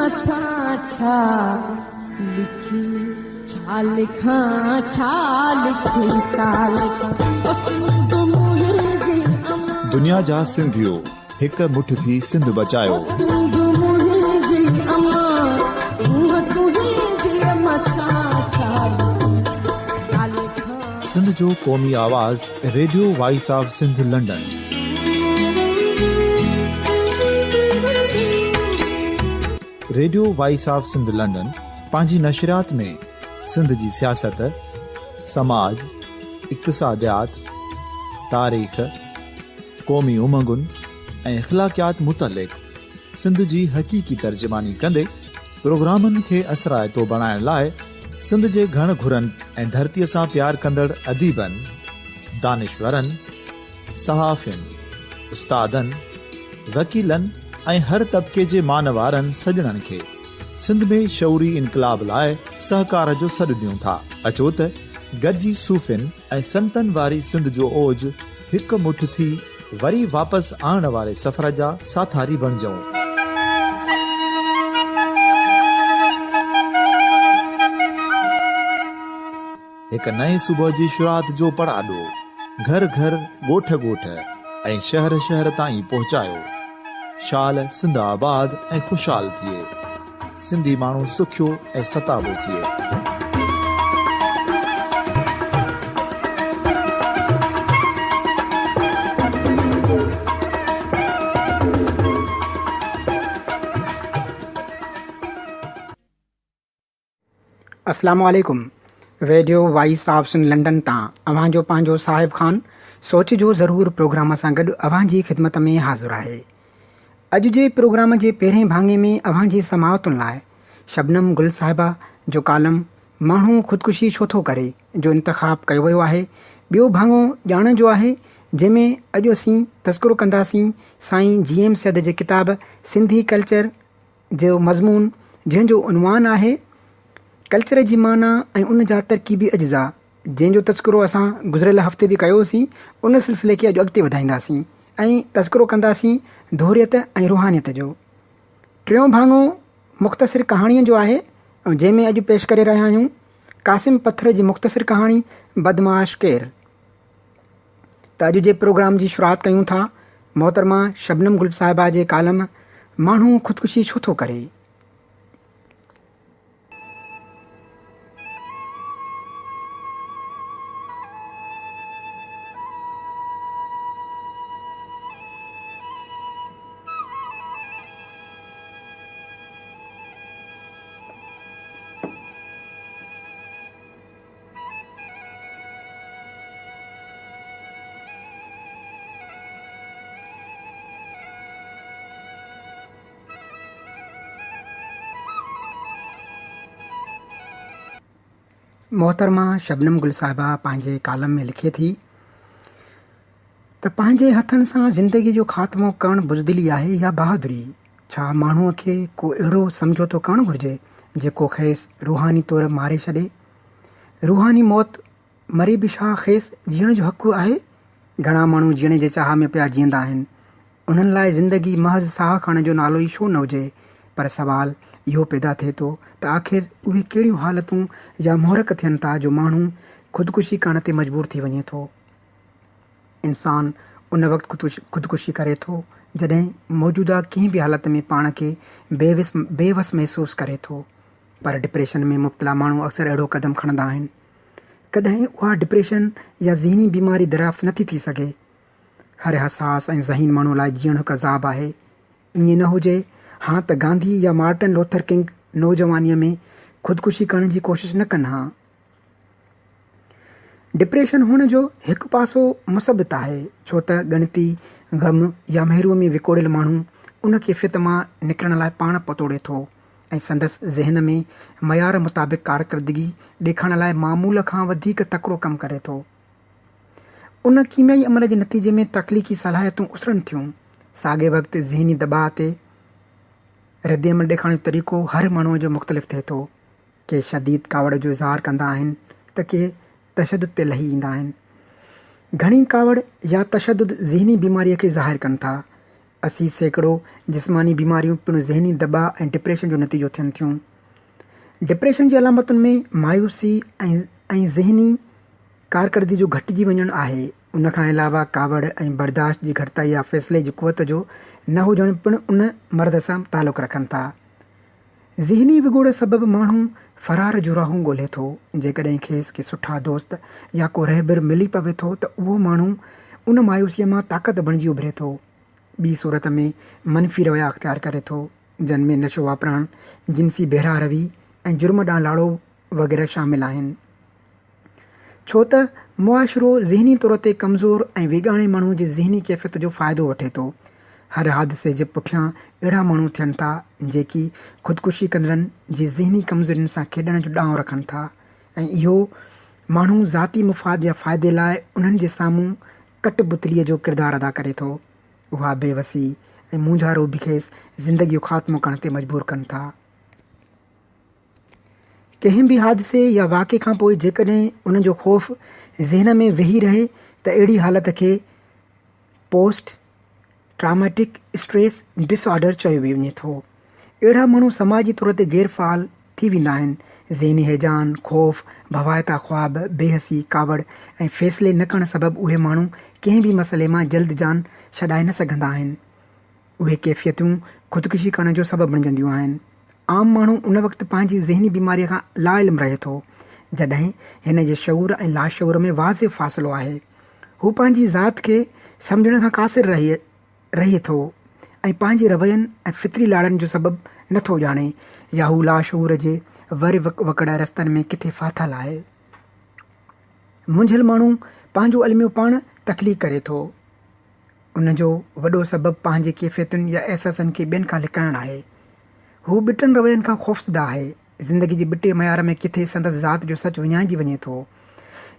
मथां छा लिखी छा लिखां छा लिखी छा लिखां ओ सिंध मुंहिंजी अमां दुनिया जा सिंधियो हिक मुठ थी सिंध बचायो। सिंध मुंहिंजी अमां सिंध तुंहिंजी मथां छा लिखी छा लिखां। सिंध जो क़ौमी आवाज़ radio voice of Sindh London. Radio voice of Sindh London पंहिंजी नशरियात में सिंध जी सियासत, समाज, इक़्तिसादियात, तारीख़, क़ौमी उमंगुनि ऐं अख़लाक़ियात मुतलिक़ सिंध जी हक़ीक़ी तर्जुमानी कंदे प्रोग्रामनि खे असराइतो बणाइण लाइ सिंध जे घण घुरनि ऐं धरतीअ सां प्यार कंदड़ अदीबनि, दानिशवरनि, सहाफ़ियुनि, उस्तादनि, वकीलनि ऐं हर तबिके जे मान वारनि सजणनि खे सिंध में शऊरी इनक़लाब लाइ सहकार जो सॾु ॾियूं था। अचो त गॾिजी सूफ़ियुनि ऐं संतनि वारी सिंध जो ओज हिक मुठ थी वरी वापसि आणण वारे सफ़र जा साथारी बणिजऊं। हिक नए सुबुह जी शुरूआत जो पड़ाॾो घर घर, ॻोठ ॻोठ ऐं शहर शहर ताईं पहुचायो। शाल सिंध आबाद ऐं ख़ुशहाल थिए, सिंधी माण्हू सुखियो ऐं सताबो थिए। अस्सलाम वालेकुम। Radio voice of Sindh London तां अव्हां जो पंहिंजो साहिब ख़ान सोच जो ज़रूर प्रोग्राम सां गॾु अव्हां जी ख़िदमत में हाज़िर आहे। अॼु जे प्रोग्राम जे पहिरें भाङे में अव्हां जी समाअतुनि लाइ शबनम गुल साहिबा जो कालम माण्हू ख़ुदकुशी छो थो करे जो इंतिख़ाब कयो वियो आहे। ॿियो भाङो ॼाण जो आहे जंहिंमें अॼु असीं तज़किरो कंदासीं साईं GM सैद जे किताब सिंधी कल्चर जो मज़मून, जंहिंजो उनवान आहे कल्चर जी माना ऐं उन जा तरक़ीबी अज्ज़ा, जंहिंजो तज़किरो असां गुज़िरियल हफ़्ते बि कयोसीं। उन सिलसिले खे अॼु अॻिते वधाईंदासीं ऐं तज़किरो कंदासीं धोरियत ऐं रुहानियत जो। टियों भाङो मुख़्तसिर कहाणीअ जो आहे, जंहिंमें अॼु पेश करे रहिया आहियूं क़ासिम पत्थर जी मुख़्तसिर कहाणी बदमाश केर। त अॼु जे प्रोग्राम जी शुरूआत कयूं था मोहतरमा शबनम गुल साहिबा जे कालम माण्हू ख़ुदकुशी छो थो करे। मोहतरमा शबनम गुल साहिबा पंहिंजे कालम में लिखे थी त पंहिंजे हथनि सां ज़िंदगी जो ख़ात्मो करणु बुज़दिली आहे या बहादुरी। छा माण्हूअ खे को अहिड़ो समझौतो करणु घुरिजे जेको खेसि रूहानी तौरु मारे छॾे। रूहानी मौत मरी बि छा खेसि जीअण जो हक़ु आहे। घणा माण्हू जीअण जे चाह में पिया जीअंदा आहिनि, उन्हनि लाइ ज़िंदगी महज़ साह खणण जो नालो ई छो न हुजे। पर सवाल इहो पैदा थिए थो त आख़िर उहे कहिड़ियूं हालतूं या मुहरक थियनि था जो माण्हू ख़ुदकुशी करण ते मजबूर थी वञे थो। इंसानु उन वक़्तु ख़ुदकुशी करे थो जॾहिं मौजूदा कंहिं बि हालत में पाण खे बेवस महसूसु करे थो। पर डिप्रेशन में मुब्तला माण्हू अक्सर अहिड़ो क़दम खणंदा आहिनि। कॾहिं उहा डिप्रेशन या ज़हनी बीमारी दरियाफ़्त नथी थी सघे। हर हसास ऐं ज़हीन माण्हू लाइ जीअण हिकु अज़ाब आहे। ईअं न हुजे हा त गांधी या मार्टिन लूथर किंग नौजवानीअ में ख़ुदकुशी करण जी कोशिशि न कनि हा। डिप्रेशन हुअण जो हिकु पासो मुसबित आहे, छो त ॻणिती ग़म या महरूअ में विकोड़ियल माण्हू उन कैफ़ियत मां निकिरण लाइ पाण पतोड़े थो ऐं संदसि ज़हन में मयार मुताबिक़ कारकर्दगी ॾेखारण लाइ मामूल खां वधीक तकिड़ो कमु करे थो। उन कीमियाई अमल जे नतीजे में तख़लीक़ी सलाहियतूं उसरनि थियूं। साॻे वक़्तु ज़हनी दॿाअ ते रद्दअमल ॾेखारण जो तरीक़ो हर माण्हूअ जो मुख़्तलिफ़ थिए थो। के शदीद कावड़ जो इज़हार कंदा आहिनि त के तशदुद ते लही ईंदा आहिनि। घणी कावड़ या तशदुद ज़हनी बीमारीअ खे ज़ाहिर कनि था। 80% जिस्मानी बीमारियूं पिणु ज़हनी दॿाउ ऐं डिप्रेशन जो नतीजो थियनि थियूं। डिप्रेशन जी अलामतुनि में मायूसी ऐं ज़हनी कारकर्दगी जो घटिजी वञणु आहे। उन खां अलावा कावड़ ऐं बर्दाश्त जी घटिताई या फ़ैसिले जी क़ुवत जो न हुजणु पिणु उन मर्द सां तालुक़ु रखनि था। ज़हनी विगोड़ सबबि माण्हू फ़रार जो राहूं ॻोल्हे थो। जेकॾहिं खेसि के सुठा दोस्त या को रहबर मिली पवे थो त उहो माण्हू उन मायूसीअ मां ताक़त बणिजी उभिरे थो। ॿी सूरत में मनफ़ी रवैया अख़्तियार करे थो, जिन में नशो वापरणु, जिनसी बेरा रवी ऐं जुर्म ॾांहुं लाड़ो वग़ैरह शामिल आहिनि। छो त मुआशिरो ज़हनी तौर ते कमज़ोर ऐं वेगाणे माण्हूअ जी ज़हनी कैफ़ियत जो फ़ाइदो वठे थो। हर हादिसे जे पुठियां अहिड़ा माण्हू थियनि था जेकी ख़ुदकुशी कंदड़नि जी ज़हनी कमज़ोरियुनि सां खेॾण जो ॾांहुं रखनि था ऐं इहो माण्हू ज़ाती मुफ़ाद या फ़ाइदे लाइ उन्हनि जे साम्हूं कटबुतलीअ जो किरदारु अदा करे थो। उहा बेवसी ऐं मूंझारो बि खेसि ज़िंदगी जो ख़ात्मो करण ते मजबूर कनि था। कंहिं बि हादिसे या वाक़े खां पोइ जेकॾहिं उन जो ख़ौफ़ ज़हन में वेही रहे त अहिड़ी हालत खे पोस्ट ट्रामेटिक स्ट्रेस डिसऑर्डर चयो वञे थो। अहिड़ा माण्हू समाजी तौर ते गैरफ़ाल थी वेंदा आहिनि। ज़हनी हैजान, ख़ौफ़, भवाइता ख़्वाब, बेहसी, कावड़ ऐं फ़ैसिले न करण सबबि उहे माण्हू कंहिं बि मसइले मां जल्द जान छॾाए न सघंदा आहिनि। उहे कैफ़ियतूं ख़ुदकुशी करण जो सबबु बणिजंदियूं आहिनि। आम माण्हू उन वक़्तु पंहिंजी ज़हनी बीमारीअ खां लाइल्म रहे थो जॾहिं हिन जे शऊर ऐं लाशऊर में वाज़िफ़ फ़ासिलो आहे। हू पंहिंजी ज़ात खे सम्झण खां क़ासिर रहे थो ऐं पंहिंजे रवैयनि ऐं फितरी लाड़नि जो सबबु नथो ॼाणे या हू लाशऊर जे वर वकड़ रस्तनि में किथे फाथल आहे। मुंझियल माण्हू पंहिंजो अलमियो पाण तख़लीक़ करे थो। उन जो वॾो सबबु पंहिंजे कैफ़ियतुनि या अहसासनि खे ॿियनि खां लिकाइणु आहे। हू ॿिटनि रवैयनि खां ख़ौफ़ज़दा आहे। ज़िंदगी जे ॿिटे मयार में किथे संदसि ज़ात जो सचु विञाइजी वञे थो।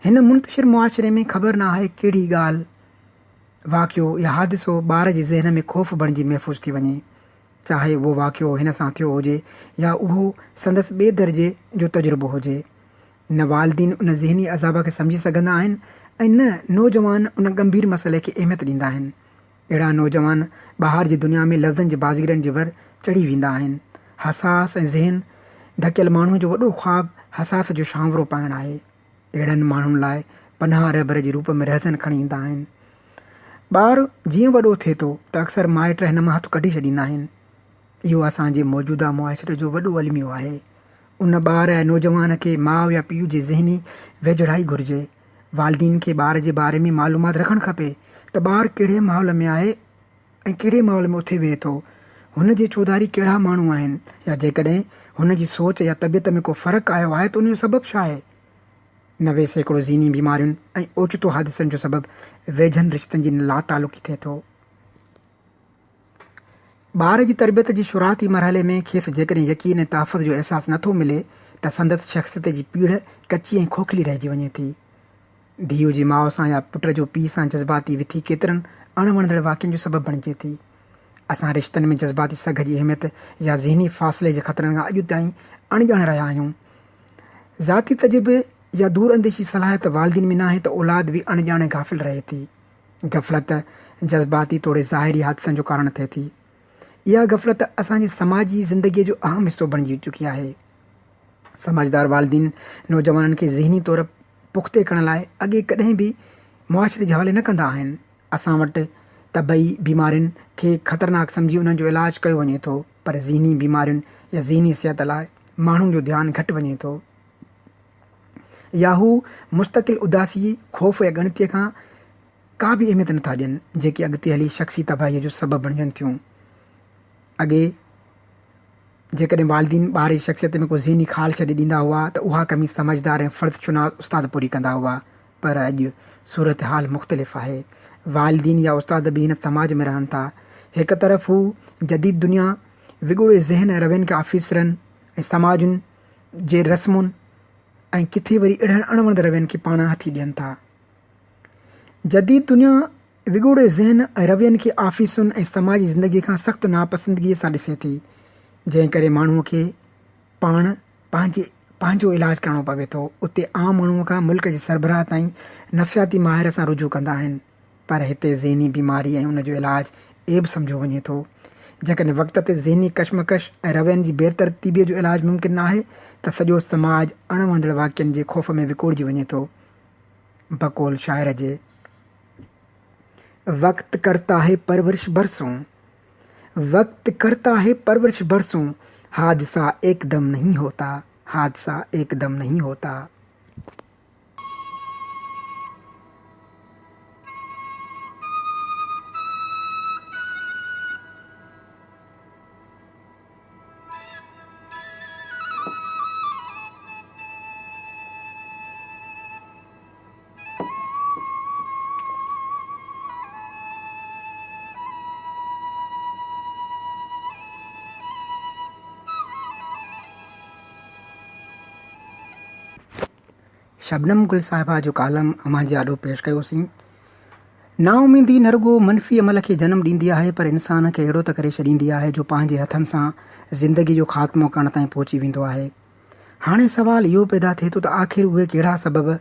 हिन मुंतशिर मुआशिरे में ख़बर न आहे कहिड़ी ॻाल्हि, वाक़ियो या हादिसो ॿार जे ज़हन में ख़ौफ़ बणिजी महफ़ूज़ थी वञे, चाहे उहो वाक़ियो हिन सां थियो हुजे या उहो संदसि ॿिए दर्जे जो तजुर्बो हुजे। न वालिदीन उन ज़हनी अज़ाब खे सम्झी सघंदा आहिनि ऐं न नौजवान उन गंभीर मसइले खे अहमियत ॾींदा आहिनि। अहिड़ा नौजवान ॿाहिरि जी दुनिया में लफ़्ज़नि जे बाज़ीगरनि जे वर चढ़ी वेंदा आहिनि। हसास ऐं ज़हन धकियल माण्हूअ जो वॾो ख़्वाबु हसास जो शांवरो पाइणु आहे। अहिड़नि माण्हुनि लाइ पनाह रहबर जे रूप में रहज़न खणी ईंदा आहिनि। ॿारु जीअं वॾो थिए थो त अक्सर माइट हिन मां हथु कढी छॾींदा आहिनि। इहो असांजे मौजूदा मुआशिरे जो वॾो अलमियो आहे। उन ॿार ऐं नौजवान खे माउ या पीउ जी ज़हनी वेझड़ाई घुरिजे। वालिदीन खे ॿार जे बारे में मालूमात रखणु खपे त ॿारु कहिड़े माहौल में आहे ऐं कहिड़े माहौल में उथे वेहे थो, हुन जे चौधारी कहिड़ा माण्हू आहिनि, या जेकॾहिं हुन जी सोच या तबियत में को फ़र्क़ु आयो आहे त उन जो सबबु छा आहे। 90% ज़हनी बीमारियुनि ऐं ओचितो हादिसनि जो सबबु वेझनि रिश्तनि जी लातालुकी थिए थो। ॿार जी तरबियत जी शुरूआती मरहले में खेसि जेकॾहिं यकीन ऐं तहफ़ुज़ जो अहसासु नथो मिले त संदसि शख़्सियत जी पीढ़ कची ऐं खोखली रहिजी वञे थी। धीउ जी माउ सां या पुट जो पीउ सां जज़्बाती विथी केतिरनि अणवणंदड़ वाक़ियनि जो सबबु बणिजे थी। असां रिश्तनि में जज़्बाती सघ जी अहमियत या ज़हनी फ़ासिले जे ख़तरनि खां अॼु ताईं अणॼाणे रहिया आहियूं। ज़ाती तजुर्बे या दूर अंदेशी सलाहियत वालिदीन में न आहे त औलाद बि अणॼाणे गाफ़िल रहे थी। गफ़लत जज़्बाती तोड़े ज़ाहिरी हादसनि जो कारण थिए थी। इहा गफ़लत असांजी समाजी ज़िंदगीअ जो अहम हिसो बणिजी चुकी आहे। समझदार वालिदीन नौजवाननि खे ज़हनी तौर पुख़्ते करण लाइ अॻे कॾहिं बि मुआशिरे जे हवाले न कंदा आहिनि। असां वटि तबई बीमारियुनि खे ख़तरनाक सम्झी उन्हनि जो इलाजु कयो वञे थो, पर ज़हनी बीमारियुनि या ज़हनी सिहत लाइ माण्हुनि जो ध्यानु घटि वञे थो, या हू मुस्तक़िल उदासी, ख़ौफ़ या ॻणतीअ खां का बि अहमियत नथा ॾियनि, जेके अॻिते हली शख़्सी तबाहीअ जो सबबु बणिजनि थियूं। अॻे जेकॾहिं वालिदीन ॿार जी शख़्सियत में को ज़हनी ख़ाल छॾे ॾींदा हुआ त उहा कमी समझदार ऐं फ़र्ज़ शुनास उस्ताद पूरी कंदा हुआ, पर अॼु सूरत हाल मुख़्तलिफ़ आहे। वालिदीन या उस्ताद बि हिन समाज में रहनि था। हिकु तरफ़ हू जदीद दुनिया विगोड़े ज़हन ऐं रवैयनि खे ऑफिसरनि ऐं समाजुनि जे रस्मुनि ऐं किथे वरी अहिड़नि अणवणंदड़ रवैयनि खे पाण हथी ॾियनि था। जदीद दुनिया विगोड़े ज़हन ऐं रवैयनि खे ऑफिसुनि ऐं समाजी ज़िंदगीअ खां सख़्तु नापसंदगीअ सां ॾिसे थी, जंहिं करे माण्हूअ खे पाण पंहिंजो इलाजु करिणो पवे थो। उते आम माण्हूअ खां मुल्क जे सरबराह ताईं नफ़्सियाती माहिर सां रुजू कंदा आहिनि, पर हिते ज़हनी बीमारी ऐं उन जो इलाजु एब सम्झो वञे थो। जेकॾहिं वक़्त ते ज़हनी कशमकश ऐं रवैनि जी बेतरतीबीअ जो इलाजु मुमकिन न आहे त सॼो समाज अणवंदड़ वाक्यनि जे ख़ौफ़ में विकोड़जी वञे थो। बकौल शाइर जे, वक़्त करता है परवरिश बरसों, वक़्त करता है परवरिश बरसों, हादसा एकदम नहीं होता, हादसा एकदम नहीं होता। शबनम गुल साहिबा जो कालम अमां जे आॾो पेश कयोसीं। नाउमीदी न रुॻो मनफ़ी अमल खे जनमु ॾींदी आहे पर इंसान खे अहिड़ो त करे छॾींदी आहे जो पंहिंजे हथनि सां ज़िंदगी जो ख़ात्मो करण ताईं पहुची वेंदो आहे। हाणे सुवालु इहो पैदा थिए थो त आख़िर उहे कहिड़ा सबब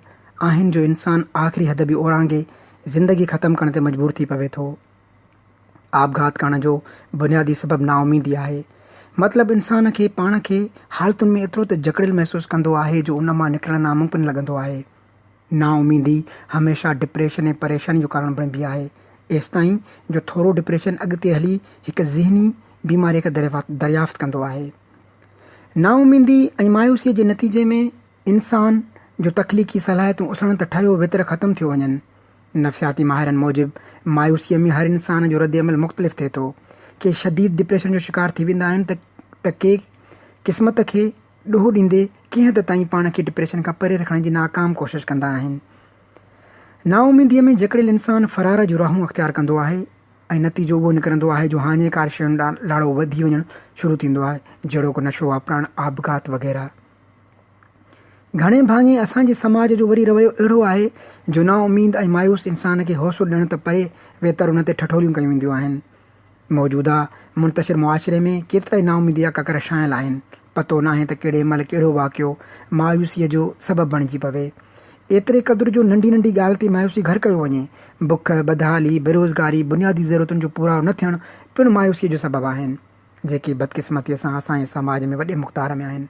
आहिनि जो इंसानु आख़िरी हद बि ओरांगे ज़िंदगी ख़तमु करण ते मजबूर थी पवे थो। आपघात करण जो बुनियादी सबबु नाउमीदी आहे। मतिलबु इंसान खे पाण खे हालतुनि में एतिरो त जकड़ियल महसूसु कंदो आहे जो उन मां निकिरणु नामुमकिन लॻंदो आहे। नाउमीदी हमेशह डिप्रेशन ऐं परेशानी जो कारण बणिबी आहे, एसि ताईं जो थोरो डिप्रेशन अॻिते हली हिकु ज़हनी बीमारीअ खे दरियाफ़्त कंदो आहे। नाउमीदी ऐं मायूसीअ जे नतीजे में इंसान जो तख़लीक़ी सलाहियतूं उसण त ठहियो वितर ख़तमु थियो वञनि। नफ़्सियाती माहिरनि मूजिबि मायूसीअ में हर इंसान जो रद अमल मुख़्तलिफ़ थिए थो। के शदीद डिप्रेशन जो शिकार थी वेंदा आहिनि त के क़िस्मत खे ॾोहो ॾींदे कंहिं हद ताईं पाण खे डिप्रेशन खां परे रखण जी नाकाम कोशिशि कंदा आहिनि। नाउमीदीअ में जकड़ियल इंसानु फ़रार जो राहूं अख़्तियार कंदो आहे ऐं नतीजो उहो निकिरंदो आहे जो हानिकार शयुनि ॾांहुं लाड़ो वधी वञणु शुरू थींदो आहे, जहिड़ो को नशो वापरणु, आपघात वग़ैरह। घणे भाङे असांजे समाज जो वरी रवैयो अहिड़ो आहे जो नाउमीद ऐं मायूस इंसान खे हौसलो ॾियण त परे वेतर उन ते ठठोलियूं कयूं वेंदियूं आहिनि। मौजूदा मुंतशिर मुआशिरे में केतिरा ई नाउमीदी जा ककर शाइल आहिनि। पतो नाहे त कहिड़े महिल कहिड़ो वाक़ियो मायूसीअ जो सबबु बणिजी पवे। एतिरे क़दुरु जो नंढी नंढी ॻाल्हि ते मायूसी घर कयो वञे। बुख, बदहाली, बेरोज़गारी, बुनियादी ज़रूरतुनि जो पूरा न थियणु पिणु मायूसीअ जो सबबु आहिनि, जेके बदकिस्मतीअ सां असांजे समाज में वॾे मुक़्तार में आहिनि।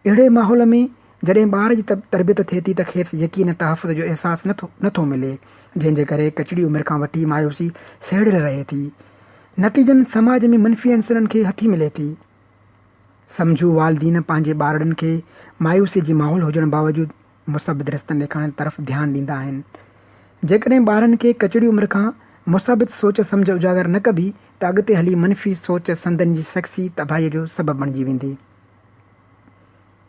अहिड़े माहौल में जॾहिं ॿार जी तरबियत थिए थी त खेसि यकीन तहफ़ुज़ जो अहसासु नथो मिले, जंहिंजे करे कचड़ी उमिरि खां वठी मायूसी सहेड़ियल रहे थी। नतीजनि समाज में मनफ़ी अंसरनि खे हथी मिले थी। सम्झू वालिदीन पंहिंजे ॿारनि खे मायूसी जी माहौल हुजण बावजूदि मुसबित रस्तनि ॾेखारण तरफ़ ध्यानु ॾींदा आहिनि। जेकॾहिं ॿारनि खे कचड़ी उमिरि खां मुसबित सोच सम्झ उजागर न कबी त अॻिते हली मनफ़ी सोच संदनि जी शख़्सी तबाहीअ जो सबबु बणिजी वेंदी।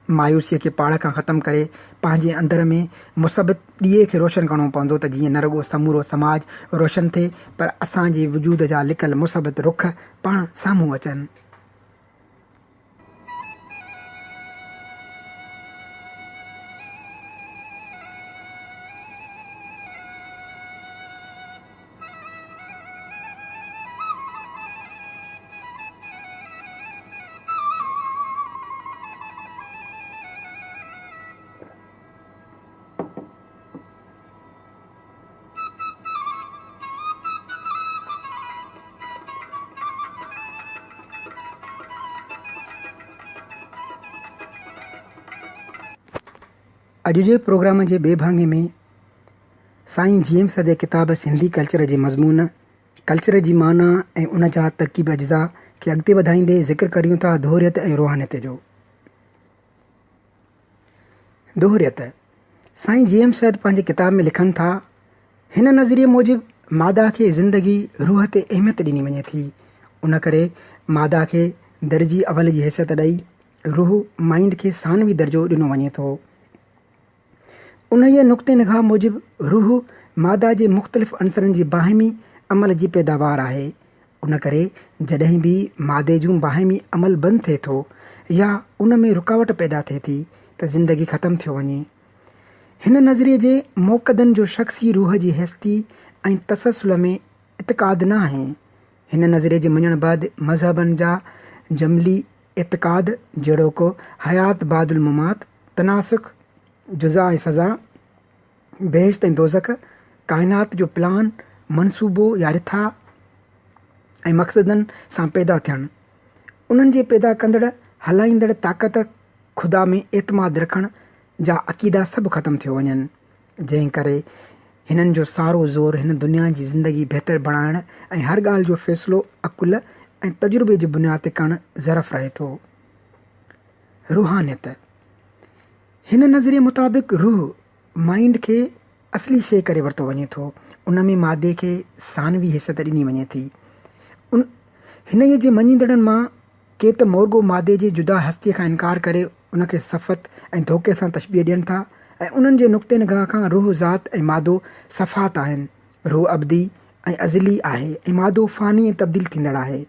मायूसीअ खे पाण खां ख़तमु करे पंहिंजे अंदर में मुसबित ॾीए खे रोशन करिणो पवंदो त जीअं न रुॻो समूरो समाज रोशन थिए पर असांजे वजूद जा लिकल मुसबित रुख पाण साम्हूं अचनि। अॼु जे प्रोग्राम जे ॿिए भाङे में साईं जेम्स जे किताब सिंधी कल्चर जे मज़मून, कल्चर जी माना ऐं उन जा तरकीब अज्जा खे अॻिते वधाईंदे ज़िक्र करियूं था दोहरियत ऐं रूहानियत जो। दोहरियत साईं जेम्स पंहिंजे किताब में लिखनि था, हिन नज़रिए मूजिबि मादा खे ज़िंदगी रूह ते अहमियत ॾिनी वञे थी। उन करे मादा खे दर्जी अवल जी हैसियत ॾेई रूह माइंड खे सानवी दर्जो ॾिनो वञे थो। उन ई नुक़्ते निगाह मूजिबि रूह मादा जे मुख़्तलिफ़ अंसरनि जी बाहिमी अमल जी पैदावार आहे। उन करे जॾहिं बि मादे जूं बाहिमी अमल बंदि थिए थो या उन में रुकावट पैदा थिए थी त ज़िंदगी ख़तमु थियो वञे। हिन नज़रिए जे मोक़दनि जो शख़्सी रूह जी हैसियती ऐं तसलसल में इतिक़ाद न आहे। हिन नज़रिए जे मञण बैदि मज़हबनि जा जमली इतिक़ाद जहिड़ो को हयात बादुल मुमात, तनासुक, जुज़ा ऐं सज़ा, बेहिश्त ऐं दोज़ख, काइनात जो प्लान, मनसूबो या रिथा, ऐं मक़सदनि सां पैदा थियणु, उन्हनि जे पैदा कंदड़ हलाईंदड़ ताक़त ख़ुदा में एतमाद रखण जा अक़ीदा सभु ख़तमु थियो वञनि, जंहिं करे हिननि जो सारो ज़ोर हिन दुनिया जी ज़िंदगी बहितर बणाइण ऐं हर ॻाल्हि जो फ़ैसिलो अक़ुल ऐं तजुर्बे जी बुनियाद ते करणु ज़रफ़ रहे थो। रूहानियत, हिन नज़रिए मुताबिक़ रूह माइंड खे असली शइ करे वरितो वञे थो, उन में मादे खे सानवी हैसियत ॾिनी वञे थी। हिन जे मञींदड़नि मां के त मोर्गो मादे जे जुदा हस्तीअ खां इनकार करे उनखे सफ़त ऐं धोखे सां तशबीह ॾियनि था ऐं उन्हनि जे नुक़्ते निगाह खां रूह ज़ात ऐं मादो सफ़ात आहिनि। रूह अब्दी ऐं अज़ली आहे ऐं मादो फ़ानी ऐं तब्दील थींदड़ आहे।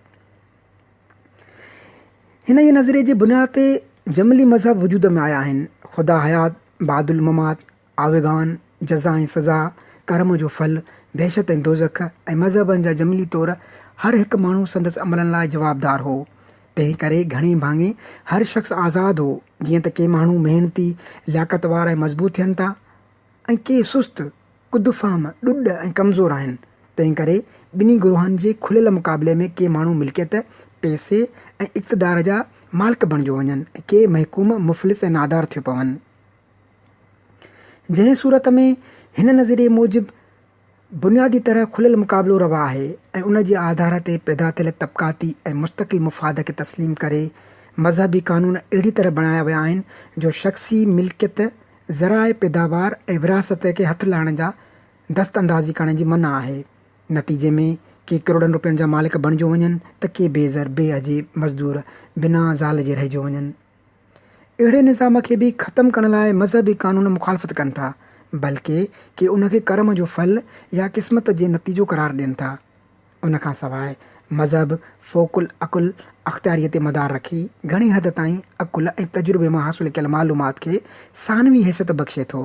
हिन जे नज़रिए जे बुनियाद ते जमली मज़हब वजूद में आया आहिनि। ख़ुदा हयात, बादुल ममात, आवेगान, जज़ा ऐं सज़ा, कर्म जो फल, बहशत ऐं दोज़ख ऐं मज़हबनि जा जमली तौर हर हिकु माण्हू संदसि अमलनि लाइ जवाबदार हो। तंहिं करे घणे भाङे हर शख़्स आज़ादु हो, जीअं त के माण्हू मेहनती, लियाकत वारा ऐं मज़बूत थियनि था ऐं के सुस्त, कुदफ़ाम, ॾुॾ ऐं कमज़ोर आहिनि। तंहिं करे ॿिन्ही गुरूहनि जे खुलियल मुक़ाबले में के माण्हू मिल्कियत, पैसे ऐं इक़्तिदार जा मालिक बणिजो वञनि ऐं के महकूम, मुफ़लिस ऐं नादार थियो पवनि। जंहिं सूरत में हिन नज़रिए मूजिबि बुनियादी तरह खुलियल मुक़ाबिलो रवा आहे ऐं उन जे आधार ते पैदा थियल तबक़ाती ऐं मुस्तक़िल मुफ़ाद खे तस्लीम करे मज़हबी कानून अहिड़ी तरह बणाया विया आहिनि जो शख़्सी मिल्कियत, ज़राए पैदावार ऐं विरासत खे हथु लाहिण जा दस्तअंदाज़ी करण जी मना आहे। नतीजे में के करोड़नि रुपयनि जा मालिक बणिजो वञनि त के बेज़र, बेअजीब, मज़दूर, बिना ज़ाल जे रहिजो वञनि। अहिड़े निज़ाम खे बि ख़तमु करण लाइ मज़हबी कानून मुखालफ़त कनि था, बल्कि के उनखे कर्म जो फल या क़िस्मत जे नतीजो क़रार ॾियनि था। उनखां सवाइ मज़हब फ़ोकुल अक़ुल अख़्तियारीअ ते मदार रखी घणी हद ताईं अक़ुल ऐं तजुर्बे मां हासिलु कयल मालूमात खे सानवी हैसियत बख़्शे थो।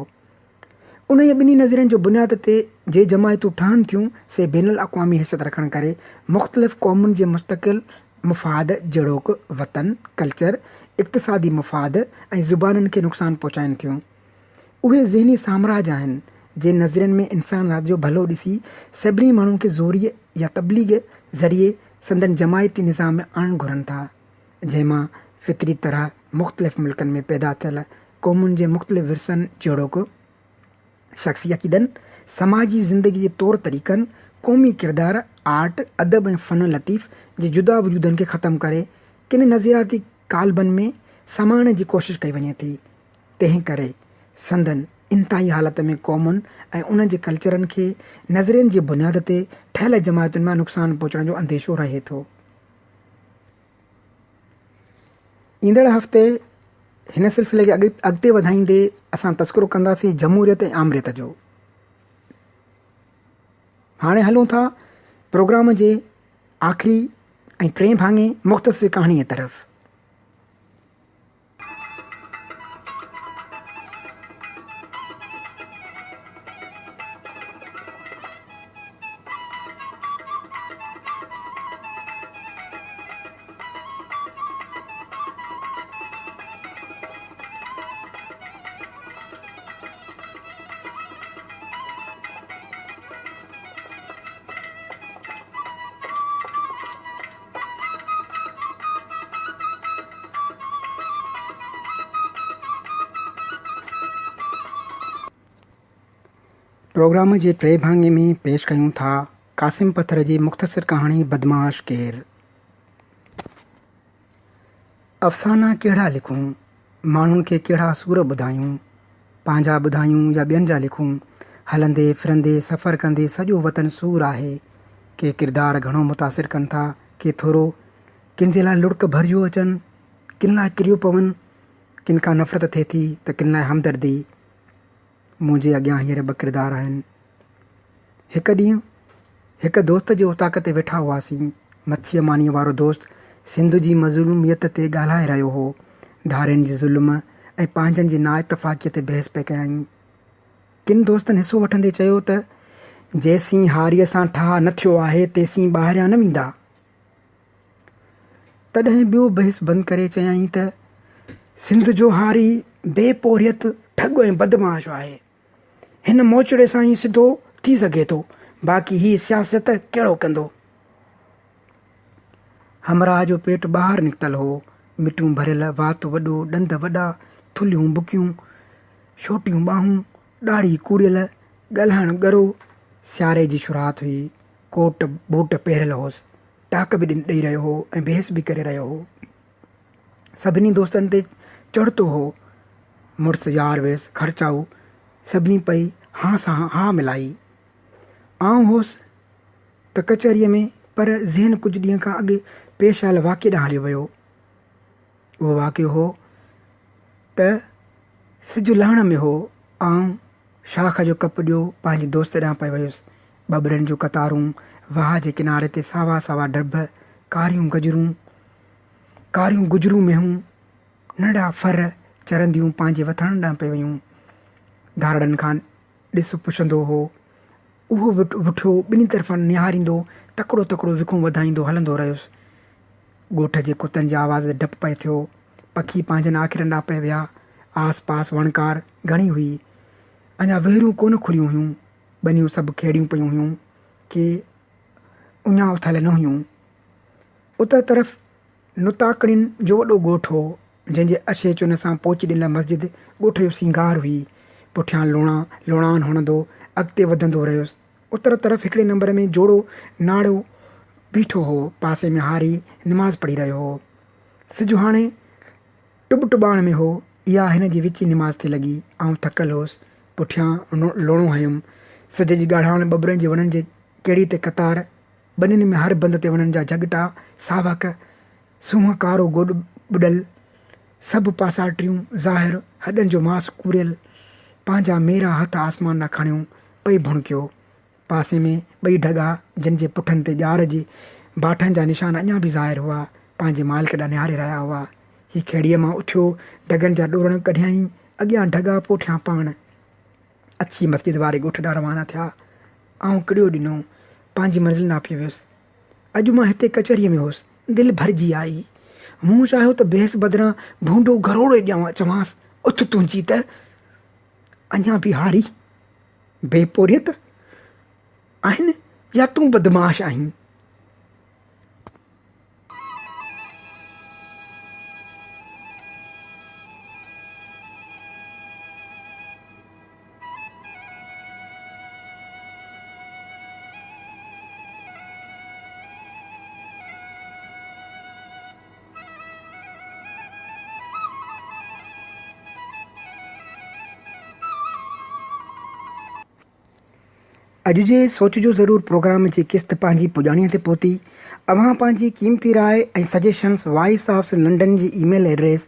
उन जे ॿिन्ही नज़रियनि जो बुनियाद ते जे जमायतूं ठहनि थियूं से बैनुल अक़वामी हैसियत रखण करे मुख़्तलिफ़ क़ौमुनि जे मुस्तक़िल मुफ़ाद जहिड़ोकि वतन, कल्चर, इक़्तिसादी मुफ़ाद ऐं ज़ुबाननि खे नुक़सानु पहुचाइनि थियूं। उहे ज़हनी साम्राज आहिनि जे नज़रियनि में इंसानियत जो भलो ॾिसी सभिनी माण्हुनि खे ज़ोरीअ या तबलीग ज़रिए संदन जमायती निज़ाम में आणणु घुरनि था, जंहिंमां फितरी तरह मुख़्तलिफ़ मुल्कनि में पैदा थियल क़ौमुनि जे मुख़्तलिफ़ विरसनि जहिड़ोकि शख़्सी अक़ीदनि, समाजी ज़िंदगी जे तौर तरीक़नि, क़ौमी किरदार, आर्ट, अदब ऐं फ़न लतीफ़ जे जुदा वजूदनि खे ख़तमु करे किन नज़रियाती कालबनि में समाइण जी कोशिशि कई वञे थी। तंहिं करे संदन इंतिहाई हालत में क़ौमुनि ऐं उन्हनि जे कल्चरनि खे नज़रियनि जे बुनियाद ते ठहियल जमायतुनि मां नुक़सानु पहुचण जो अंदेशो रहे थो। ईंदड़ हफ़्ते हिन सिलसिले खे अॻिते वधाईंदे असां तस्करो कंदासीं जमहूरियत ऐं आमरियत जो। हाणे हलूं था प्रोग्राम जे आख़िरी ऐं टे भाङे मुख़्तसिर कहाणीअ तरफ़। प्रोग्राम जे टे भाङे में पेश कयूं था क़ासिम पथर जी मुख़्तसिर कहाणी बदमाश केर। अफ़साना कहिड़ा लिखूं, माण्हुनि खे कहिड़ा सूर ॿुधायूं, पंहिंजा ॿुधायूं या ॿियनि जा लिखूं। हलंदे फिरंदे सफ़र कंदे सॼो वतन सूर आहे। के किरदार घणो मुतासिर कनि था, के थोरो। किन जे लाइ लुड़क भरिजो अचनि, किन लाइ किरियो पवनि, किन खां नफ़रत थिए थी त किन लाइ हमदर्दी। मुंहिंजे अॻियां हींअर ॿ किरदार आहिनि। हिकु ॾींहुं हिकु दोस्त जे उताक ते वेठा हुआसीं। मच्छीअ मानीअ वारो दोस्त सिंध जी मज़लूमियत ते ॻाल्हाए रहियो हो। धारियुनि जी ज़ुल्म ऐं पंहिंजनि जी नाइतफ़ाक़ीअ ते बहस पिए कयाईं। किन दोस्तनि हिसो वठंदे चयो त जेसीं हारीअ सां ठाह न थियो आहे तेसीं ॿाहिरियां न वेंदा। तॾहिं ॿियो बहस बंदि करे चयाईं त सिंध जो हारी बेपोरियत, ठग ऐं बदमाश आहे। हिन मोचड़े सां ई सिधो थी सघे थो, बाक़ी ही सियासत कहिड़ो कंदो। हमरा जो पेट ॿाहिरि निकितल हो, मिटियूं भरियल, वात वॾो, ॾंद वॾा, थुलियूं बुकियूं, छोटियूं ॿाहूं, ॾाढ़ी कूड़ियल, ॻाल्हाइणु ॻरो। सियारे जी शुरूआति हुई। कोट बूट पहिरियल होसि, टाक बि ॾेई रहियो हो ऐं बहस बि करे रहियो हो। सभिनी दोस्तनि ते चढ़ंदो हो। मुड़ुसु यार वेस ख़र्चाऊ सभिनी पई हा सां हा मिलाई। आउं होसि त कचहरीअ में, पर ज़हन कुझु ॾींहं खां अॻु पेश आयल वाक़े ॾांहुं हलियो वियो। उहो वाक़ियो हो त सिजु लहण में हो। आउं शाख जो कप ॾियो पंहिंजे दोस्त ॾांहुं पई वियुसि। बबरनि जूं कतारूं, वाह जे किनारे ते सावा सावा डब, कारियूं गुजरूं मेहूं, नंढा फर चरंदियूं पंहिंजे वथण ॾांहुं पई वियूं। धारड़नि खां ॾिसु पुछंदो हो, उहो वठियो ॿिनी तरफ़नि निहारींदो, तकिड़ो तकिड़ो विखूं वधाईंदो हलंदो रहियुसि। ॻोठ जे कुतनि जी आवाज़ डपु पए थियो। पखी पंहिंजनि आख़िरनि ॾांहुं पए विया। आस पास वणकार घणी हुई। अञा वेहरूं कोन खुलियूं हुयूं। ॿनियूं सभु खेड़ियूं पियूं हुयूं के उञा उथल न हुयूं। उतर तरफ़ नुताकड़ियुनि जो वॾो ॻोठ हो, जंहिंजे अछे चुन सां पोची ॾिनल मस्जिद ॻोठ जो सिंगार हुई। पुठियां लोणान हणंदो अॻिते वधंदो रहियुसि। उतर तरफ़ हिकिड़े नंबर में जोड़ो नाड़ो बीठो हो। पासे में हारी निमाज़ पढ़ी रहियो हो। सिजु हाणे टुॿाइण में हो। इहा हिन जी विची निमाज़ थी लॻी। आउं थकल होसि। पुठियां लोणो हयुमि। सिज जी ॻाढ़ाण ॿबरनि जे वणनि जे केड़ी ते कतार, ॿनियुनि में हर बंद ते वणनि जा झगटा, सावक, सूंहं कारो गोॾ ॿुॾल, सभु पासाटियूं ज़ाहिर, हॾनि जो मांस कूरियल, पंहिंजा मेरा हथ आसमान ॾांहुं खणियूं पई भुणकियो। पासे में ॿई ढगा, जिन जे पुठनि ते ॼार जे बाठनि जा निशान अञा बि ज़ाहिर हुआ, पंहिंजे मालिक ॾांहुं निहारे रहिया हुआ। हीउ खेड़ीअ मां उथियो, ढगनि जा ॾोरण कढियईं, अॻियां ढगा पुठियां पाण। अछी मस्जिद वारे ॻोठ ॾांहुं रवाना थिया। आउं किड़ियो ॾिनो, पंहिंजी मंज़िल नापी वियुसि। अॼु मां हिते कचहरीअ में हुउसि। दिलि भरिजी आई। मूं चाहियो त बहस बदिरां भूंडो घरोड़े ॾियां चवांसि, उथ तुंहिंजी त अञा बि हारी बेपोरियत आहिनि या तूं बदमाश आहीं। अॼु जे सोच जो ज़रूर प्रोग्राम जी किस्त पंहिंजी पुॼाणीअ ते पहुती। अव्हां पंहिंजी क़ीमती राय ऐं सजेशन्स वॉइस ऑफ लंडन जी ईमेल एड्रेस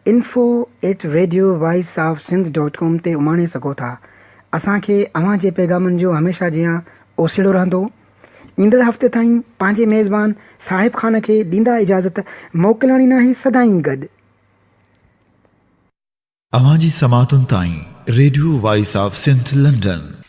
info@radiovoiceofsindh.com ते उमाणे सघो था। असांखे अव्हां जे पैगामनि जो हमेशह जीअं ओसीड़ो रहंदो। ईंदड़ हफ़्ते ताईं पंहिंजे मेज़बान साहिब ख़ान खे ॾींदा इजाज़त, मोकिलणी नाहे सदाईं गॾु। अव्हां जी समातुनि ताईं radio voice of Sindh London